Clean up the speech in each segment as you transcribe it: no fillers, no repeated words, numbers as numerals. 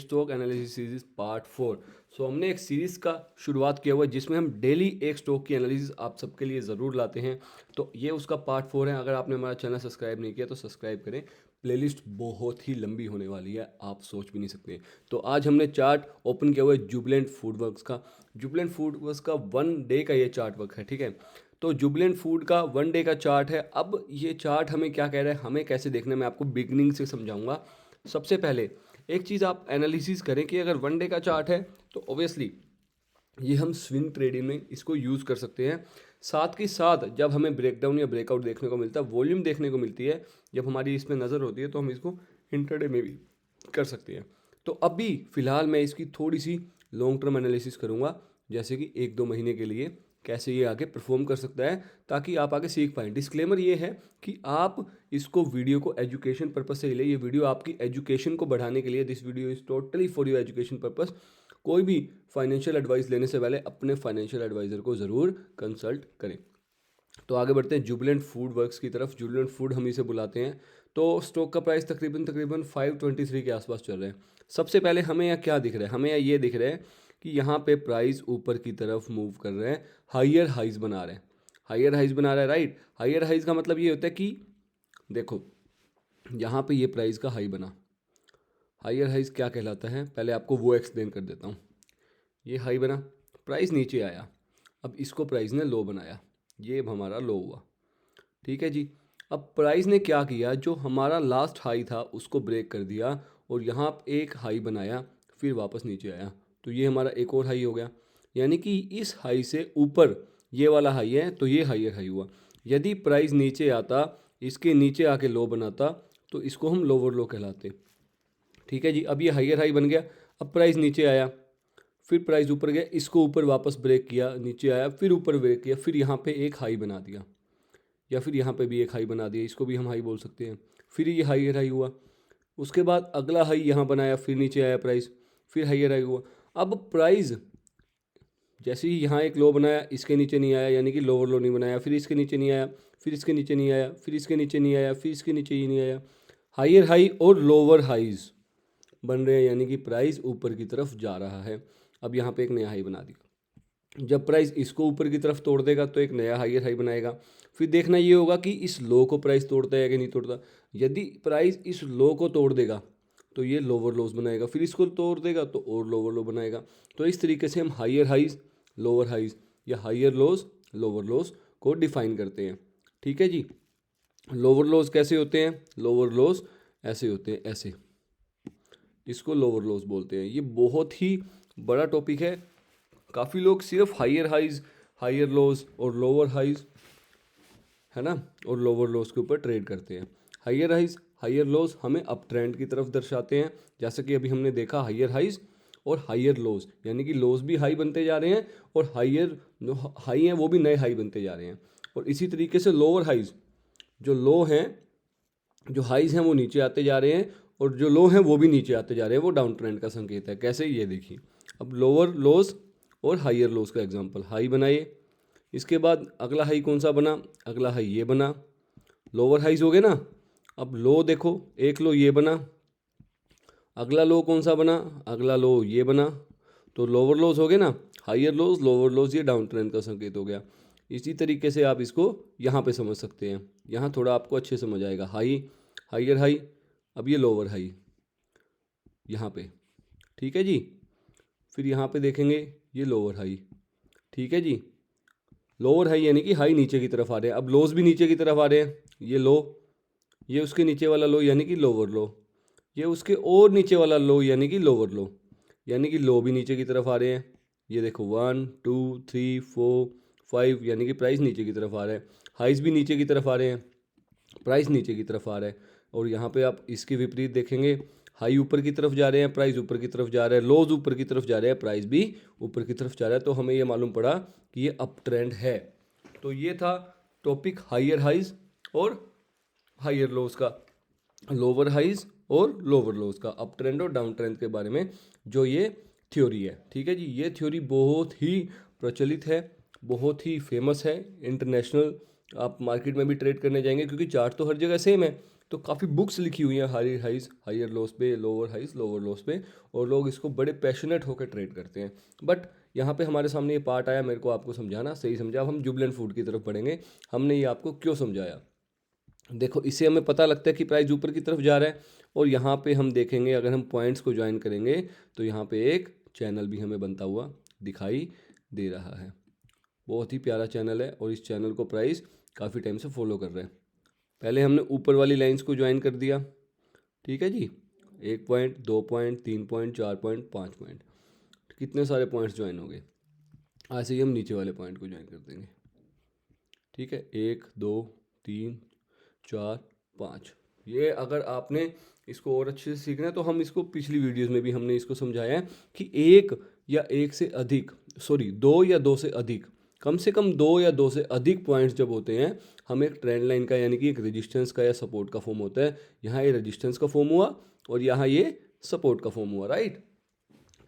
Stock analysis series part 4। हमने एक series का शुरुआत किया हुआ है जिसमें हम डेली एक स्टॉक की एनालिसिस आप सबके लिए ज़रूर लाते हैं। तो ये उसका पार्ट 4 है। अगर आपने हमारा चैनल सब्सक्राइब नहीं किया तो सब्सक्राइब करें। प्लेलिस्ट बहुत ही लंबी होने वाली है, आप सोच भी नहीं सकते। तो आज हमने चार्ट ओपन किया हुआ है जुबिलेंट फूडवर्क्स का। जुबिलेंट फूडवर्क्स का 1 डे का ये चार्ट वर्क है, ठीक है। तो जुबिलेंट फूड का 1 डे का चार्ट है। अब ये चार्ट हमें क्या कह रहा है, हमें कैसे देखना है, मैं आपको बिगनिंग से समझाऊंगा। सबसे पहले एक चीज़ आप एनालिसिस करें कि अगर 1 डे का चार्ट है तो ऑब्वियसली ये हम स्विंग ट्रेडिंग में इसको यूज़ कर सकते हैं। साथ के साथ जब हमें ब्रेकडाउन या ब्रेकआउट देखने को मिलता है, वॉल्यूम देखने को मिलती है, जब हमारी इसमें नज़र होती है तो हम इसको इंट्राडे में भी कर सकते हैं। तो अभी फ़िलहाल मैं इसकी थोड़ी सी लॉन्ग टर्म एनालिसिस करूँगा, जैसे कि 1-2 महीने के लिए कैसे ये आगे परफॉर्म कर सकता है, ताकि आप आगे सीख पाएँ। डिस्क्लेमर ये है कि आप इसको वीडियो को एजुकेशन पर्पस से ही ले। ये वीडियो आपकी एजुकेशन को बढ़ाने के लिए, this video is totally for your education purpose. कोई भी फाइनेंशियल एडवाइस लेने से पहले अपने फाइनेंशियल एडवाइज़र को ज़रूर कंसल्ट करें। तो आगे बढ़ते हैं जुबिलेंट फूड वर्क्स की तरफ। जुबिलेंट फूड हम इसे बुलाते हैं। तो स्टॉक का प्राइस तकरीबन 523 के आसपास चल रहे हैं। सबसे पहले हमें यहाँ क्या दिख रहा है, हमें यहाँ ये दिख रहा है कि यहाँ पे प्राइस ऊपर की तरफ मूव कर रहे हैं, हायर हाइज बना रहे हैं। हायर हाइज बना रहा है, राइट। हायर हाइज का मतलब ये होता है कि देखो यहाँ पे ये प्राइस का हाई बना। हायर हाइज क्या कहलाता है, पहले आपको वो एक्सप्लेन कर देता हूँ। ये हाई बना, प्राइस नीचे आया, अब इसको प्राइस ने लो बनाया, ये अब हमारा लो हुआ, ठीक है जी। अब प्राइस ने क्या किया, जो हमारा लास्ट हाई था उसको ब्रेक कर दिया और यहाँ एक हाई बनाया, फिर वापस नीचे आया, तो ये हमारा एक और हाई हो गया। यानी कि इस हाई से ऊपर ये वाला हाई है, तो ये हायर हाई हुआ। यदि प्राइस नीचे आता, इसके नीचे आके लो बनाता, तो इसको हम लोअर लो कहलाते, ठीक है जी। अब ये हायर हाई बन गया। अब प्राइस नीचे आया, फिर प्राइस ऊपर गया, इसको ऊपर वापस ब्रेक किया, नीचे आया, फिर ऊपर ब्रेक किया, फिर यहाँ पे एक हाई बना दिया, या फिर यहाँ पे भी एक हाई बना दिया, इसको भी हम हाई बोल सकते हैं। फिर ये हाई हाई हुआ, उसके बाद अगला हाई यहाँ बनाया, फिर नीचे आया प्राइस, फिर हाई हाई हुआ। अब प्राइस जैसे ही यहाँ एक लो बनाया, इसके नीचे नहीं आया, यानी कि लोअर लो नहीं बनाया, फिर इसके नीचे नहीं आया, फिर इसके नीचे नहीं आया, फिर इसके नीचे नहीं आया, फिर इसके नीचे ही नहीं आया। हायर हाई और लोअर हाइज बन रहे हैं, यानी कि प्राइस ऊपर की तरफ जा रहा है। अब यहाँ पे एक नया हाई बना दिया। जब प्राइस इसको ऊपर की तरफ तोड़ देगा तो एक नया हायर हाई बनाएगा। फिर देखना ये होगा कि इस लो को प्राइस तोड़ता है कि नहीं तोड़ता। यदि प्राइस इस लो को तोड़ देगा तो ये लोअर लोज बनाएगा, फिर इसको तोड़ देगा तो और लोअर लो बनाएगा। तो इस तरीके से हम हायर हाइज, लोअर हाइज या हायर लोज, लोअर लोज को डिफाइन करते हैं, ठीक है जी। लोअर लोज कैसे होते हैं, लोअर लोज ऐसे होते हैं, ऐसे, इसको लोअर लोज बोलते हैं। ये बहुत ही बड़ा टॉपिक है। काफ़ी लोग सिर्फ हायर हाइज, हायर लोज और लोअर हाइज, है ना, और लोअर लोज के ऊपर ट्रेड करते हैं। हायर हाइज, हायर लोज हमें अप ट्रेंड की तरफ दर्शाते हैं, जैसे कि अभी हमने देखा हायर हाइज और हायर लोज, यानी कि लोज भी हाई बनते जा रहे हैं और हायर जो हाई हैं वो भी नए हाई बनते जा रहे हैं। और इसी तरीके से लोअर हाइज, जो लो हैं, जो हाइज हैं वो नीचे आते जा रहे हैं और जो लो हैं वो भी नीचे आते जा रहे हैं, वो डाउन ट्रेंड का संकेत है। कैसे, ये देखिए। अब लोअर लोज और हायर लोज का एग्जांपल, हाई बनाए, इसके बाद अगला हाई कौन सा बना, अगला हाई ये बना, लोअर हाइज हो गए ना। अब लो देखो, एक लो ये बना, अगला लो कौन सा बना, अगला लो ये बना, तो लोअर लोज हो गए ना। हायर लोज, लोअर लोज, ये डाउन ट्रेंड का संकेत हो गया। इसी तरीके से आप इसको यहाँ पे समझ सकते हैं, यहाँ थोड़ा आपको अच्छे समझ आएगा। हाई, हायर हाई, अब ये लोअर हाई यहाँ पे, ठीक है जी। फिर यहाँ पे देखेंगे ये लोअर हाई, ठीक है जी। लोअर हाई यानी कि हाई नीचे की तरफ आ रहे हैं, अब लोज भी नीचे की तरफ आ रहे हैं। ये लो, ये उसके नीचे वाला लो यानी कि लोअर लो, ये उसके और नीचे वाला लो यानी कि लोअर लो, यानी कि लो भी नीचे की तरफ आ रहे हैं। ये देखो 1 2 3 4 5, यानी कि प्राइस नीचे की तरफ आ रहा है। हाइज भी नीचे की तरफ आ रहे हैं, प्राइस नीचे की तरफ आ रहा है। और यहाँ पे आप इसके विपरीत देखेंगे, हाई ऊपर की तरफ जा रहे हैं, प्राइस ऊपर की तरफ जा रहा है, लोज ऊपर की तरफ जा रहे हैं, प्राइस भी ऊपर की तरफ जा रहा है। तो हमें ये मालूम पड़ा कि ये अप ट्रेंड है। तो ये था टॉपिक हायर हाइज और हायर लोज का, लोअर हाइज और लोअर लोज का, अप ट्रेंड और डाउन ट्रेंड के बारे में जो ये थ्योरी है, ठीक है जी। ये थ्योरी बहुत ही प्रचलित है, बहुत ही फेमस है, इंटरनेशनल। आप मार्केट में भी ट्रेड करने जाएंगे, क्योंकि चार्ट तो हर जगह सेम है, तो काफ़ी बुक्स लिखी हुई हैं हायर हाइज हायर लोस पे, लोअर हाइज लोअर लोस पे, और लोग इसको बड़े पैशनेट होकर ट्रेड करते हैं। बट यहाँ पे हमारे सामने ये पार्ट आया, मेरे को आपको समझाना, सही समझा। अब हम जुबलेंट फूड की तरफ बढ़ेंगे। हमने ये आपको क्यों समझाया, देखो इससे हमें पता लगता है कि प्राइस ऊपर की तरफ जा रहा है। और यहाँ पे हम देखेंगे, अगर हम पॉइंट्स को ज्वाइन करेंगे तो यहाँ पे एक चैनल भी हमें बनता हुआ दिखाई दे रहा है। बहुत ही प्यारा चैनल है और इस चैनल को प्राइस काफ़ी टाइम से फॉलो कर रहे हैं। पहले हमने ऊपर वाली लाइंस को ज्वाइन कर दिया, ठीक है जी, 1 point, 2 point, 3 point, 4 point, 5 point, कितने सारे पॉइंट्स ज्वाइन हो गए। ऐसे ही हम नीचे वाले पॉइंट को ज्वाइन कर देंगे, ठीक है, 1 2 3 4 5। ये अगर आपने इसको और अच्छे से सीखना है तो हम इसको पिछली वीडियोस में भी हमने इसको समझाया है कि एक या एक से अधिक, सॉरी, दो या दो से अधिक, कम से कम दो या दो से अधिक पॉइंट्स जब होते हैं, हम एक ट्रेंड लाइन का यानी कि एक रेजिस्टेंस का या सपोर्ट का फॉर्म होता है। यहाँ ये रेजिस्टेंस का फॉर्म हुआ और यहाँ ये सपोर्ट का फॉर्म हुआ, राइट।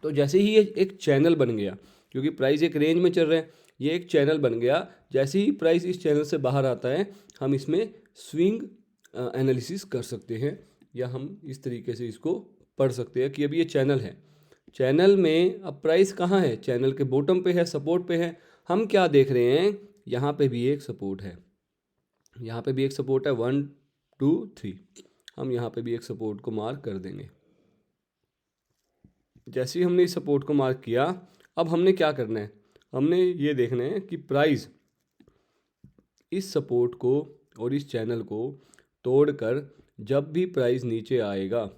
तो जैसे ही ये एक चैनल बन गया, क्योंकि प्राइस एक रेंज में चल रहा है, ये एक चैनल बन गया, जैसे ही प्राइस इस चैनल से बाहर आता है हम इसमें स्विंग एनालिसिस कर सकते हैं, या हम इस तरीके से इसको पढ़ सकते हैं कि अभी ये चैनल है, चैनल में अब प्राइस कहाँ है, चैनल के बॉटम पे है, सपोर्ट पे है। हम क्या देख रहे हैं, यहाँ पे भी एक सपोर्ट है, यहाँ पे भी एक सपोर्ट है, 1 2 3, हम यहाँ पे भी एक सपोर्ट को मार्क कर देंगे। जैसे ही हमने इस सपोर्ट को मार्क किया, अब हमने क्या करना है, हमने ये देखना है कि प्राइस इस सपोर्ट को और इस चैनल को तोड़कर जब भी प्राइस नीचे आएगा,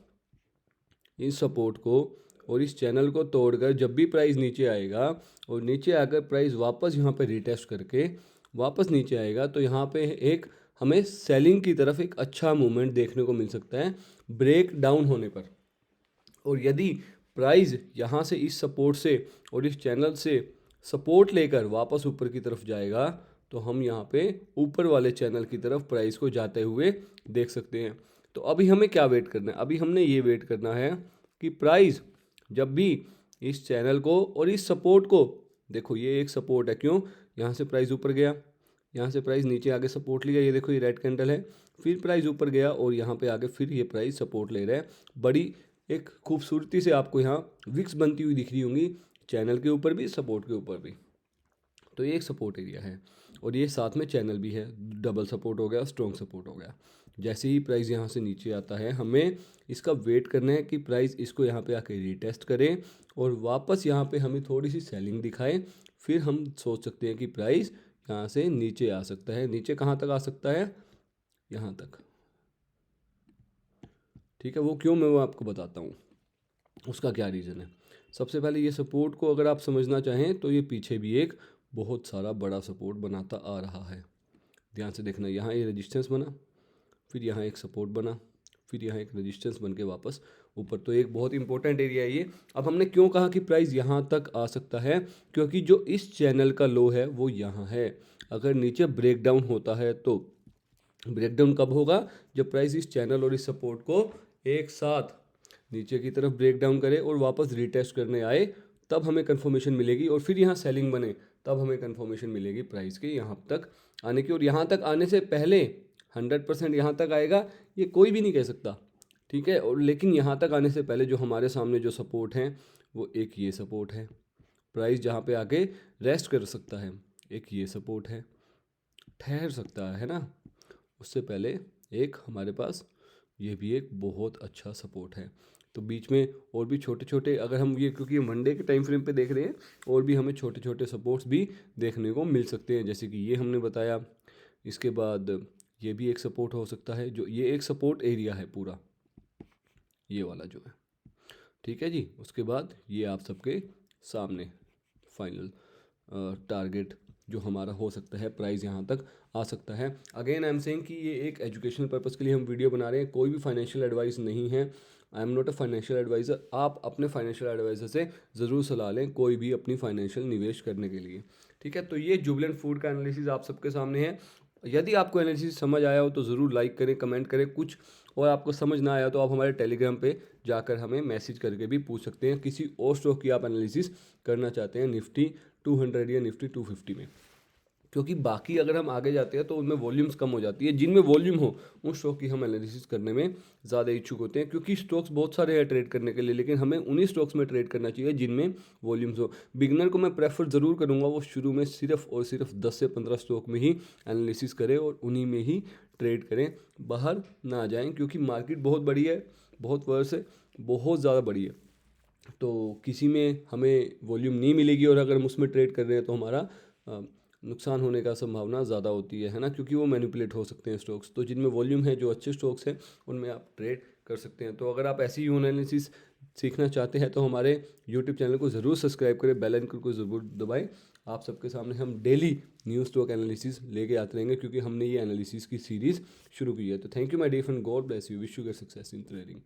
इस सपोर्ट को और इस चैनल को तोड़कर जब भी प्राइस नीचे आएगा और नीचे आकर प्राइस वापस यहाँ पे रिटेस्ट करके वापस नीचे आएगा, तो यहाँ पे एक हमें सेलिंग की तरफ एक अच्छा मूवमेंट देखने को मिल सकता है ब्रेक डाउन होने पर। और यदि प्राइस यहाँ से इस सपोर्ट से और इस चैनल से सपोर्ट लेकर वापस ऊपर की तरफ जाएगा, तो हम यहाँ पे ऊपर वाले चैनल की तरफ प्राइस को जाते हुए देख सकते हैं। तो अभी हमें क्या वेट करना है, अभी हमने ये वेट करना है कि प्राइस जब भी इस चैनल को और इस सपोर्ट को, देखो ये एक सपोर्ट है, क्यों, यहाँ से प्राइस ऊपर गया, यहाँ से प्राइस नीचे आके सपोर्ट लिया, ये देखो ये रेड कैंडल है, फिर प्राइस ऊपर गया और यहाँ पे आके फिर ये प्राइस सपोर्ट ले रहा है। बड़ी एक खूबसूरती से आपको यहाँ विक्स बनती हुई दिख रही होंगी, चैनल के ऊपर भी सपोर्ट के ऊपर भी। तो ये एक सपोर्ट एरिया है और ये साथ में चैनल भी है, डबल सपोर्ट हो गया, स्ट्रॉन्ग सपोर्ट हो गया। जैसे ही प्राइस यहाँ से नीचे आता है, हमें इसका वेट करना है कि प्राइस इसको यहाँ पे आके रीटेस्ट करे और वापस यहाँ पे हमें थोड़ी सी सेलिंग दिखाए, फिर हम सोच सकते हैं कि प्राइस यहाँ से नीचे आ सकता है। नीचे कहाँ तक आ सकता है, यहाँ तक, ठीक है। वो क्यों, मैं वो आपको बताता हूँ, उसका क्या रीज़न है। सबसे पहले ये सपोर्ट को अगर आप समझना चाहें तो ये पीछे भी एक बहुत सारा बड़ा सपोर्ट बनाता आ रहा है, ध्यान से देखना। यहाँ ये रेजिस्टेंस बना, फिर यहाँ एक सपोर्ट बना, फिर यहाँ एक रेजिस्टेंस बन के वापस ऊपर, तो एक बहुत इंपॉर्टेंट एरिया है ये। अब हमने क्यों कहा कि प्राइस यहाँ तक आ सकता है, क्योंकि जो इस चैनल का लो है वो यहाँ है। अगर नीचे ब्रेक डाउन होता है तो ब्रेकडाउन कब होगा, जब प्राइस इस चैनल और इस सपोर्ट को एक साथ नीचे की तरफ ब्रेक डाउन करे और वापस रिटेस्ट करने आए, तब हमें कंफर्मेशन मिलेगी और फिर यहाँ सेलिंग बने, तब हमें कंफर्मेशन मिलेगी प्राइस के यहाँ तक आने की। और यहाँ तक आने से पहले 100% यहाँ तक आएगा ये कोई भी नहीं कह सकता, ठीक है। और लेकिन यहाँ तक आने से पहले जो हमारे सामने जो सपोर्ट हैं वो एक ये सपोर्ट है, प्राइस जहाँ पे आके रेस्ट कर सकता है, एक ये सपोर्ट है, ठहर सकता है ना। उससे पहले एक हमारे पास ये भी एक बहुत अच्छा सपोर्ट है। तो बीच में और भी छोटे छोटे, अगर हम ये, क्योंकि मंडे के टाइम फ्रेम पे देख रहे हैं, और भी हमें छोटे छोटे सपोर्ट्स भी देखने को मिल सकते हैं, जैसे कि ये हमने बताया। इसके बाद ये भी एक सपोर्ट हो सकता है, जो ये एक सपोर्ट एरिया है पूरा, ये वाला जो है, ठीक है जी। उसके बाद ये आप सबके सामने फाइनल टारगेट जो हमारा हो सकता है, प्राइस यहाँ तक आ सकता है। अगेन आई एम सेइंग कि ये एक एजुकेशनल पर्पज़ के लिए हम वीडियो बना रहे हैं, कोई भी फाइनेंशियल एडवाइस नहीं है। I am not a financial adviser. आप अपने फाइनेंशियल एडवाइज़र से ज़रूर सलाह लें कोई भी अपनी फाइनेंशियल निवेश करने के लिए, ठीक है। तो ये जुबिलेंट फूड का एनालिसिस आप सबके सामने है। यदि आपको एनालिसिस समझ आया हो तो ज़रूर लाइक करें, कमेंट करें। कुछ और आपको समझ ना आया तो आप हमारे टेलीग्राम पे जाकर हमें मैसेज करके भी पूछ सकते हैं, किसी और स्टॉक की आप एनालिसिस करना चाहते हैं निफ्टी 200 या निफ्टी 250 में। क्योंकि बाकी अगर हम आगे जाते हैं तो उनमें वॉल्यूम्स कम हो जाती है। जिनमें वॉल्यूम हो उन स्टॉक की हम एनालिसिस करने में ज़्यादा इच्छुक होते हैं, क्योंकि स्टॉक्स बहुत सारे हैं ट्रेड करने के लिए, लेकिन हमें उन्हीं स्टॉक्स में ट्रेड करना चाहिए जिनमें वॉल्यूम्स हो। बिगनर को मैं प्रेफर ज़रूर करूँगा वो शुरू में सिर्फ और सिर्फ 10 से 15 स्टॉक में ही एनालिसिस करें और उन्हीं में ही ट्रेड करें, बाहर ना जाएँ, क्योंकि मार्केट बहुत बड़ी है, बहुत वर्ष है, बहुत ज़्यादा बड़ी है। तो किसी में हमें वॉल्यूम नहीं मिलेगी और अगर हम उसमें ट्रेड कर रहे हैं तो हमारा नुकसान होने का संभावना ज़्यादा होती है ना, क्योंकि वो मैनिपुलेट हो सकते हैं स्टॉक्स। तो जिनमें वॉल्यूम है, जो अच्छे स्टॉक्स हैं, उनमें आप ट्रेड कर सकते हैं। तो अगर आप ऐसी एनालिसिस सीखना चाहते हैं तो हमारे यूट्यूब चैनल को ज़रूर सब्सक्राइब करें, बेल आइकन को ज़रूर दबाएं। आप सबके सामने हम डेली न्यू स्टॉक एनालिसिस लेके आते रहेंगे, क्योंकि हमने ये एनालिसिस की सीरीज़ शुरू की है। तो thank you my dear friend, god bless you, wish you get success in trading.